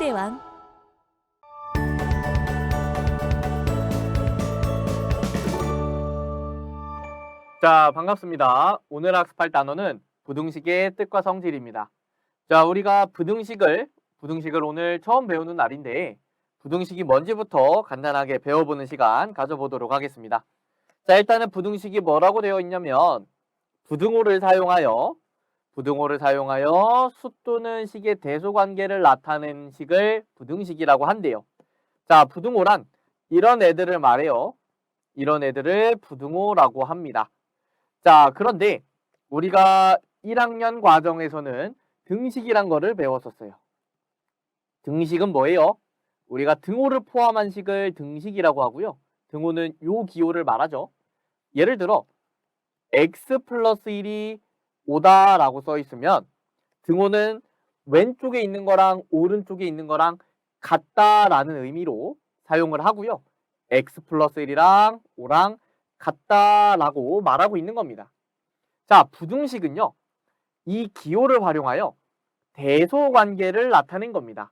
수학의 왕. 자, 반갑습니다. 오늘 학습할 단어는 부등식의 뜻과 성질입니다. 자, 우리가 부등식을 오늘 처음 배우는 날인데 부등식이 뭔지부터 간단하게 배워보는 시간 가져보도록 하겠습니다. 자, 일단은 부등식이 뭐라고 되어 있냐면 부등호를 사용하여 수 또는 식의 대소관계를 나타낸 식을 부등식이라고 한대요. 자, 부등호란 이런 애들을 말해요. 이런 애들을 부등호라고 합니다. 자, 그런데 우리가 1학년 과정에서는 등식이란 거를 배웠었어요. 등식은 뭐예요? 우리가 등호를 포함한 식을 등식이라고 하고요. 등호는 요 기호를 말하죠. 예를 들어 x 플러스 1이 5다 라고 써 있으면 등호는 왼쪽에 있는 거랑 오른쪽에 있는 거랑 같다라는 의미로 사용을 하고요. x 플러스 1이랑 5랑 같다라고 말하고 있는 겁니다. 자, 부등식은요. 이 기호를 활용하여 대소관계를 나타낸 겁니다.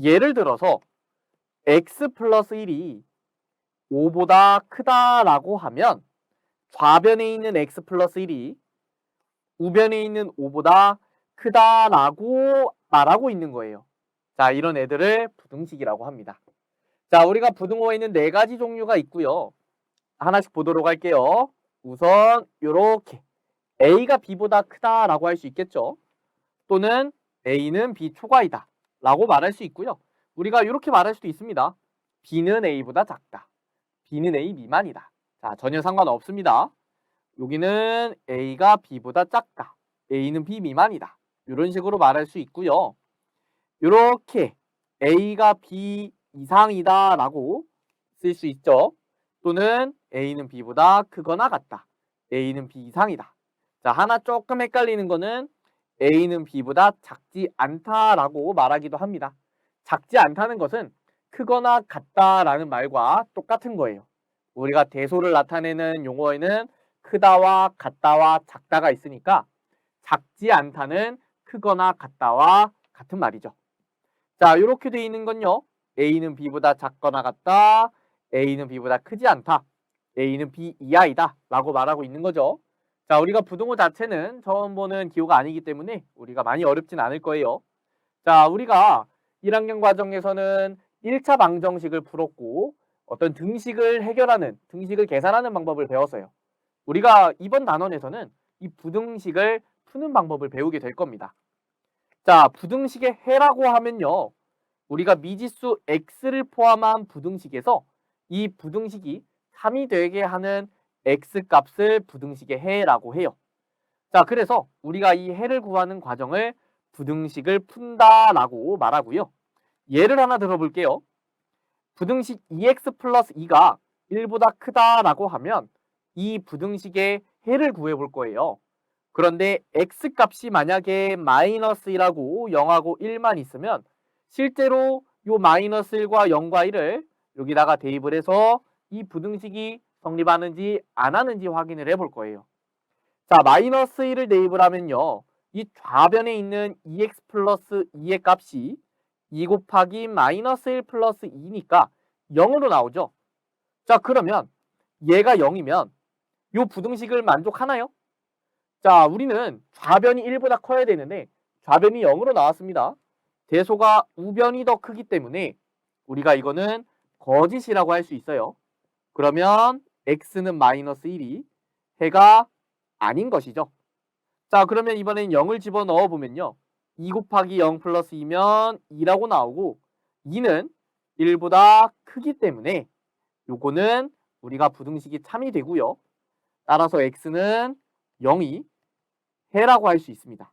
예를 들어서 x 플러스 1이 5보다 크다라고 하면 좌변에 있는 x 플러스 1이 우변에 있는 5보다 크다라고 말하고 있는 거예요. 자, 이런 애들을 부등식이라고 합니다. 자, 우리가 부등호에는 4가지 종류가 있고요. 하나씩 보도록 할게요. 우선 이렇게 A가 B보다 크다라고 할 수 있겠죠. 또는 A는 B 초과이다 라고 말할 수 있고요. 우리가 이렇게 말할 수도 있습니다. B는 A보다 작다. B는 A 미만이다. 자, 전혀 상관없습니다. 여기는 A가 B보다 작다. A는 B 미만이다. 이런 식으로 말할 수 있고요. 이렇게 A가 B 이상이다 라고 쓸 수 있죠. 또는 A는 B보다 크거나 같다. A는 B 이상이다. 자, 하나 조금 헷갈리는 거는 A는 B보다 작지 않다라고 말하기도 합니다. 작지 않다는 것은 크거나 같다라는 말과 똑같은 거예요. 우리가 대소를 나타내는 용어에는 크다와 같다와 작다가 있으니까 작지 않다는 크거나 같다와 같은 말이죠. 자, 이렇게 돼 있는 건요. A는 B보다 작거나 같다. A는 B보다 크지 않다. A는 B 이하이다 라고 말하고 있는 거죠. 자, 우리가 부등호 자체는 처음 보는 기호가 아니기 때문에 우리가 많이 어렵진 않을 거예요. 자, 우리가 1학년 과정에서는 1차 방정식을 풀었고 어떤 등식을 계산하는 방법을 배웠어요. 우리가 이번 단원에서는 이 부등식을 푸는 방법을 배우게 될 겁니다. 자, 부등식의 해라고 하면요. 우리가 미지수 x를 포함한 부등식에서 이 부등식이 3이 되게 하는 x값을 부등식의 해라고 해요. 자, 그래서 우리가 이 해를 구하는 과정을 부등식을 푼다라고 말하고요. 예를 하나 들어볼게요. 부등식 2x 플러스 2가 1보다 크다라고 하면 이 부등식의 해를 구해볼 거예요. 그런데 x값이 만약에 마이너스 1하고 0하고 1만 있으면 실제로 요 마이너스 1과 0과 1을 여기다가 대입을 해서 이 부등식이 성립하는지 안 하는지 확인을 해볼 거예요. 자, 마이너스 1을 대입을 하면요. 이 좌변에 있는 2x 플러스 2의 값이 2 곱하기 마이너스 1 플러스 2니까 0으로 나오죠. 자, 그러면 얘가 0이면 요 부등식을 만족하나요? 자, 우리는 좌변이 1보다 커야 되는데 좌변이 0으로 나왔습니다. 대소가 우변이 더 크기 때문에 우리가 이거는 거짓이라고 할 수 있어요. 그러면 x는 마이너스 1이 해가 아닌 것이죠. 자, 그러면 이번엔 0을 집어넣어 보면요. 2 곱하기 0 플러스 2면 2라고 나오고 2는 1보다 크기 때문에 요거는 우리가 부등식이 참이 되고요. 따라서 x는 0이 해라고 할 수 있습니다.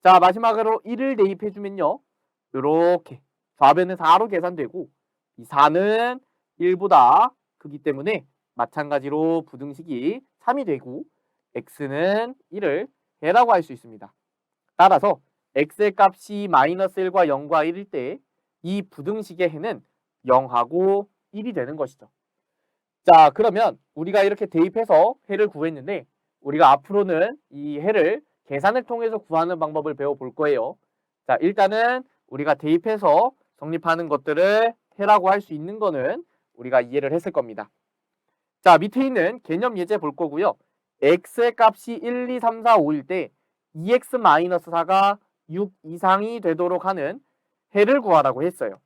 자, 마지막으로 1을 대입해주면요. 이렇게 좌변은 4로 계산되고 이 4는 1보다 크기 때문에 마찬가지로 부등식이 3이 되고 x는 1을 해라고 할 수 있습니다. 따라서 x의 값이 마이너스 1과 0과 1일 때 이 부등식의 해는 0하고 1이 되는 것이죠. 자, 그러면 우리가 이렇게 대입해서 해를 구했는데 우리가 앞으로는 이 해를 계산을 통해서 구하는 방법을 배워볼 거예요. 자, 일단은 우리가 대입해서 성립하는 것들을 해라고 할 수 있는 거는 우리가 이해를 했을 겁니다. 자, 밑에 있는 개념 예제 볼 거고요. x의 값이 1, 2, 3, 4, 5일 때 2x-4가 6 이상이 되도록 하는 해를 구하라고 했어요.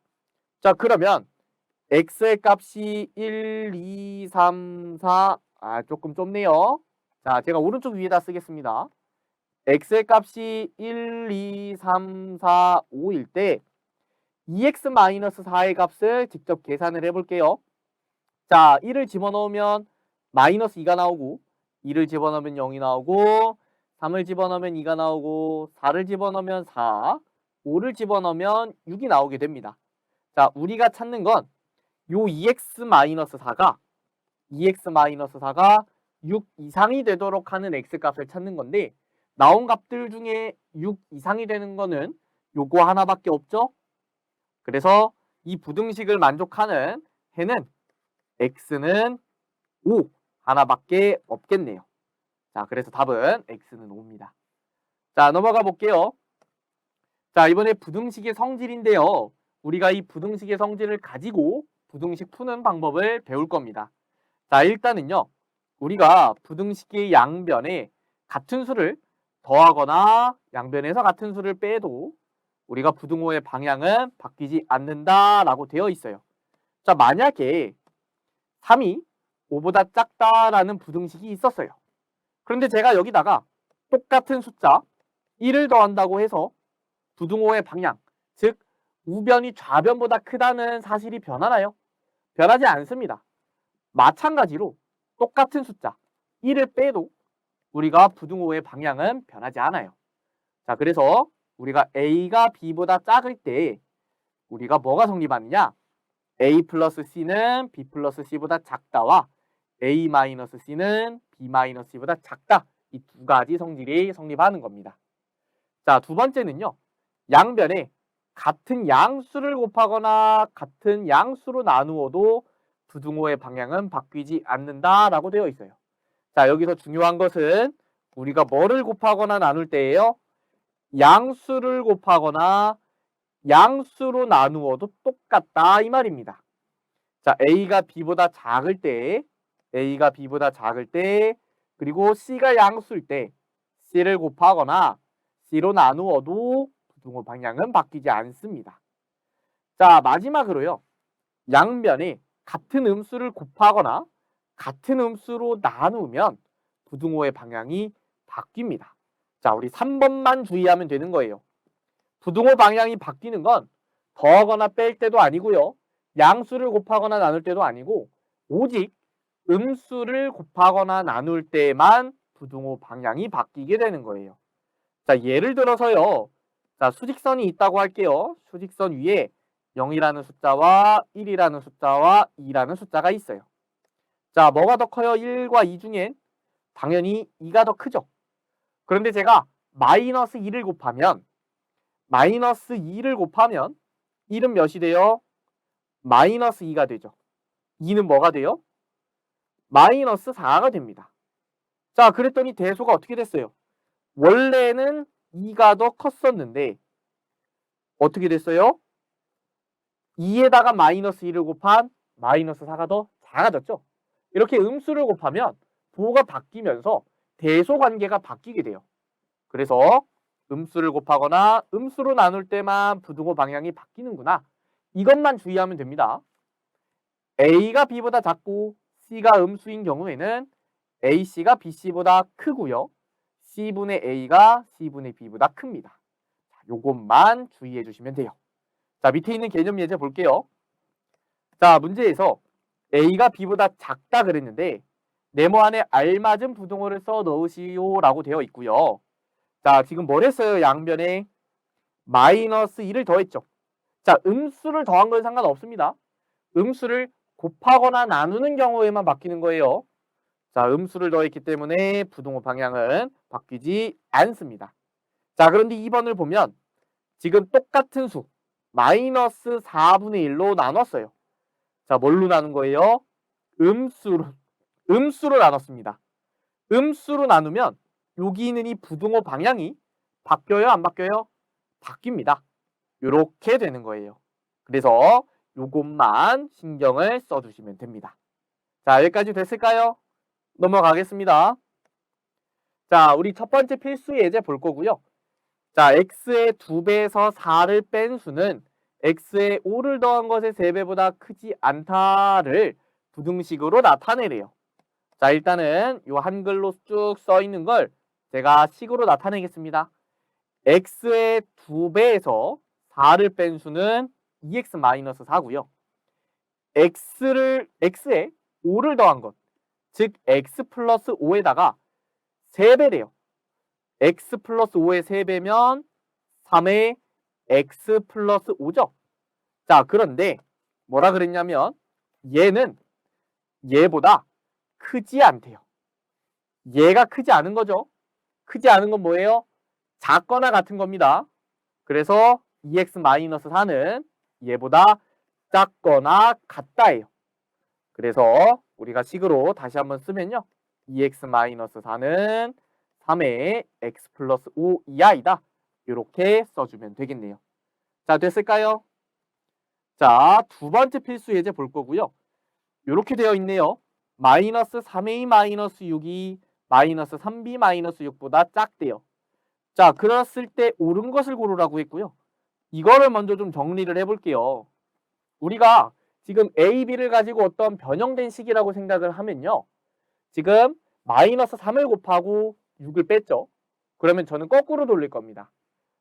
자, 그러면 x의 값이 1, 2, 3, 4, 조금 좁네요. 자, 제가 오른쪽 위에다 쓰겠습니다. x의 값이 1, 2, 3, 4, 5일 때 2x-4의 값을 직접 계산을 해볼게요. 자, 1을 집어넣으면 마이너스 2가 나오고 2를 집어넣으면 0이 나오고 3을 집어넣으면 2가 나오고 4를 집어넣으면 4, 5를 집어넣으면 6이 나오게 됩니다. 자, 우리가 찾는 건 요 2x-4가 6 이상이 되도록 하는 x값을 찾는 건데 나온 값들 중에 6 이상이 되는 거는 요거 하나밖에 없죠? 그래서 이 부등식을 만족하는 해는 x는 5 하나밖에 없겠네요. 자, 그래서 답은 x는 5입니다. 자, 넘어가 볼게요. 자, 이번에 부등식의 성질인데요. 우리가 이 부등식의 성질을 가지고 부등식 푸는 방법을 배울 겁니다. 자, 일단은요. 우리가 부등식의 양변에 같은 수를 더하거나 양변에서 같은 수를 빼도 우리가 부등호의 방향은 바뀌지 않는다라고 되어 있어요. 자, 만약에 3이 5보다 작다라는 부등식이 있었어요. 그런데 제가 여기다가 똑같은 숫자 1을 더한다고 해서 부등호의 방향, 즉 우변이 좌변보다 크다는 사실이 변하나요? 변하지 않습니다. 마찬가지로 똑같은 숫자 1을 빼도 우리가 부등호의 방향은 변하지 않아요. 자, 그래서 우리가 A가 B보다 작을 때 우리가 뭐가 성립하느냐? A 플러스 C는 B 플러스 C보다 작다와 A 마이너스 C는 B 마이너스 C보다 작다. 이 두 가지 성질이 성립하는 겁니다. 자, 두 번째는요. 양변에 같은 양수를 곱하거나 같은 양수로 나누어도 부등호의 방향은 바뀌지 않는다라고 되어 있어요. 자, 여기서 중요한 것은 우리가 뭐를 곱하거나 나눌 때예요? 양수를 곱하거나 양수로 나누어도 똑같다 이 말입니다. 자, A가 B보다 작을 때 그리고 C가 양수일 때 C를 곱하거나 C로 나누어도 부등호 방향은 바뀌지 않습니다. 자, 마지막으로요. 양변에 같은 음수를 곱하거나 같은 음수로 나누면 부등호의 방향이 바뀝니다. 자, 우리 3번만 주의하면 되는 거예요. 부등호 방향이 바뀌는 건 더하거나 뺄 때도 아니고요. 양수를 곱하거나 나눌 때도 아니고 오직 음수를 곱하거나 나눌 때만 부등호 방향이 바뀌게 되는 거예요. 자, 예를 들어서요. 자, 수직선이 있다고 할게요. 수직선 위에 0이라는 숫자와 1이라는 숫자와 2라는 숫자가 있어요. 자, 뭐가 더 커요? 1과 2 중엔 당연히 2가 더 크죠. 그런데 제가 마이너스 2를 곱하면 1은 몇이 돼요? 마이너스 2가 되죠. 2는 뭐가 돼요? 마이너스 4가 됩니다. 자, 그랬더니 대소가 어떻게 됐어요? 원래는 2가 더 컸었는데 어떻게 됐어요? 2에다가 마이너스 2를 곱한 마이너스 4가 더 작아졌죠. 이렇게 음수를 곱하면 부호가 바뀌면서 대소 관계가 바뀌게 돼요. 그래서 음수를 곱하거나 음수로 나눌 때만 부등호 방향이 바뀌는구나. 이것만 주의하면 됩니다. A가 B보다 작고 C가 음수인 경우에는 AC가 BC보다 크고요. C분의 A가 C분의 B보다 큽니다. 자, 요것만 주의해 주시면 돼요. 자, 밑에 있는 개념 예제 볼게요. 자, 문제에서 A가 B보다 작다 그랬는데 네모 안에 알맞은 부등호를 써 넣으시오 라고 되어 있고요. 자, 지금 뭘 했어요? 양변에 마이너스 2를 더했죠. 자, 음수를 더한 건 상관없습니다. 음수를 곱하거나 나누는 경우에만 바뀌는 거예요. 자, 음수를 더했기 때문에 부등호 방향은 바뀌지 않습니다. 자, 그런데 2번을 보면 지금 똑같은 수 마이너스 4분의 1로 나눴어요. 자, 뭘로 나눈 거예요? 음수로 나눴습니다. 음수로 나누면 여기 있는 이 부등호 방향이 바뀌어요? 안 바뀌어요? 바뀝니다. 이렇게 되는 거예요. 그래서 요것만 신경을 써주시면 됩니다. 자, 여기까지 됐을까요? 넘어가겠습니다. 자, 우리 첫 번째 필수 예제 볼 거고요. 자, x의 2배에서 4를 뺀 수는 x의 5를 더한 것의 3배보다 크지 않다를 부등식으로 나타내래요. 자, 일단은 요 한글로 쭉 써 있는 걸 제가 식으로 나타내겠습니다. x의 2배에서 4를 뺀 수는 2x-4고요. x에 5를 더한 것, 즉 x 플러스 5에다가 3배래요. x 플러스 5의 3배면 3의 x 플러스 5죠. 자, 그런데 뭐라 그랬냐면 얘는 얘보다 크지 않대요. 얘가 크지 않은 거죠. 크지 않은 건 뭐예요? 작거나 같은 겁니다. 그래서 2x-4는 얘보다 작거나 같다예요. 그래서 우리가 식으로 다시 한번 쓰면요. 2x-4는 3의 x 플러스 5 이하이다. 이렇게 써주면 되겠네요. 자, 됐을까요? 자, 두 번째 필수 예제 볼 거고요. 이렇게 되어 있네요. 마이너스 3a 마이너스 6이 마이너스 3b 마이너스 6보다 작대요. 자, 그랬을 때 옳은 것을 고르라고 했고요. 이거를 먼저 좀 정리를 해볼게요. 우리가 지금 a, b를 가지고 어떤 변형된 식이라고 생각을 하면요. 지금 마이너스 3을 곱하고 6을 뺐죠. 그러면 저는 거꾸로 돌릴 겁니다.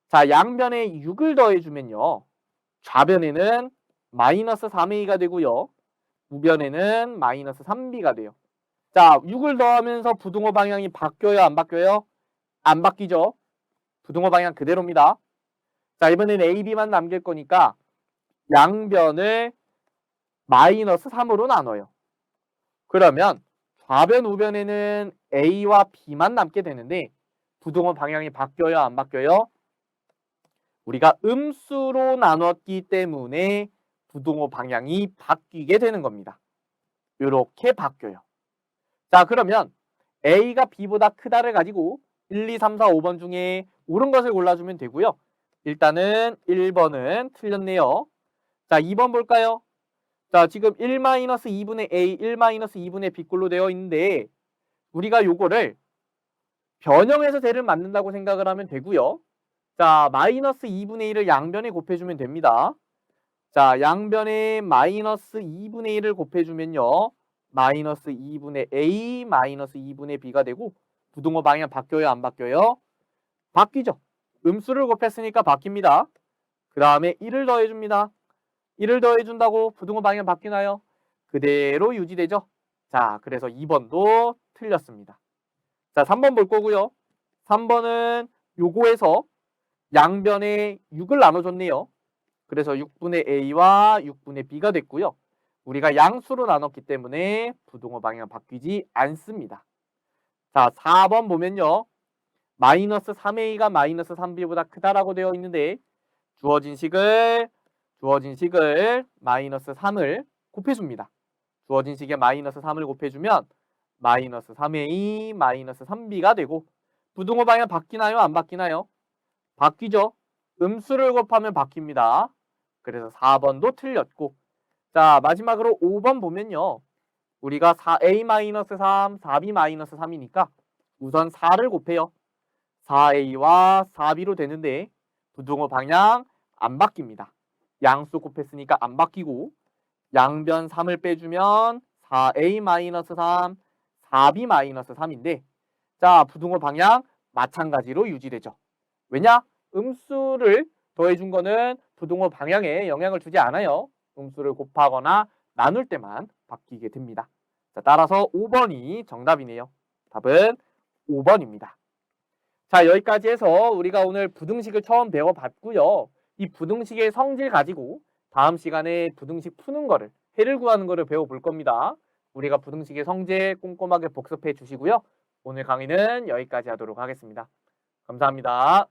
자, 양변에 6을 더해주면요. 좌변에는 마이너스 3a가 되고요. 우변에는 마이너스 3b가 돼요. 자, 6을 더하면서 부등호 방향이 바뀌어요? 안 바뀌어요? 안 바뀌죠. 부등호 방향 그대로입니다. 자, 이번에는 a, b만 남길 거니까 양변을 마이너스 3으로 나눠요. 그러면 좌변, 우변에는 a와 b만 남게 되는데 부등호 방향이 바뀌어요? 안 바뀌어요? 우리가 음수로 나눴기 때문에 부등호 방향이 바뀌게 되는 겁니다. 이렇게 바뀌어요. 자, 그러면 a가 b보다 크다를 가지고 1, 2, 3, 4, 5번 중에 옳은 것을 골라주면 되고요. 일단은 1번은 틀렸네요. 자, 2번 볼까요? 자, 지금 1-2분의 a, 1-2분의 b꼴로 되어 있는데 우리가 요거를 변형해서 쟤를 만든다고 생각을 하면 되고요. 자, 마이너스 2분의 1을 양변에 곱해주면 됩니다. 자, 양변에 마이너스 2분의 1을 곱해주면요. 마이너스 2분의 a, 마이너스 2분의 b가 되고 부등호 방향 바뀌어요? 안 바뀌어요? 바뀌죠. 음수를 곱했으니까 바뀝니다. 그 다음에 1을 더해줍니다. 1을 더해준다고 부등호 방향 바뀌나요? 그대로 유지되죠. 자, 그래서 2번도 틀렸습니다. 자, 3번 볼 거고요. 3번은 요거에서 양변에 6을 나눠줬네요. 그래서 6분의 a와 6분의 b가 됐고요. 우리가 양수로 나눴기 때문에 부등호 방향 바뀌지 않습니다. 자, 4번 보면요. 마이너스 3a가 마이너스 3b보다 크다라고 되어 있는데 주어진 식을 마이너스 3을 곱해줍니다. 주어진 식에 마이너스 3을 곱해주면 마이너스 3a 마이너스 3b가 되고 부등호 방향 바뀌나요? 안 바뀌나요? 바뀌죠. 음수를 곱하면 바뀝니다. 그래서 4번도 틀렸고 자, 마지막으로 5번 보면요. 우리가 4a-3, 4b-3이니까 우선 4를 곱해요. 4a와 4b로 되는데 부등호 방향 안 바뀝니다. 양수 곱했으니까 안 바뀌고 양변 3을 빼주면 4a-3, 4b-3인데 자, 부등호 방향 마찬가지로 유지되죠. 왜냐? 음수를 더해준 거는 부등호 방향에 영향을 주지 않아요. 음수를 곱하거나 나눌 때만 바뀌게 됩니다. 자, 따라서 5번이 정답이네요. 답은 5번입니다. 자, 여기까지 해서 우리가 오늘 부등식을 처음 배워봤고요. 이 부등식의 성질 가지고 다음 시간에 부등식 푸는 거를, 해를 구하는 거를 배워볼 겁니다. 우리가 부등식의 성질 꼼꼼하게 복습해 주시고요. 오늘 강의는 여기까지 하도록 하겠습니다. 감사합니다.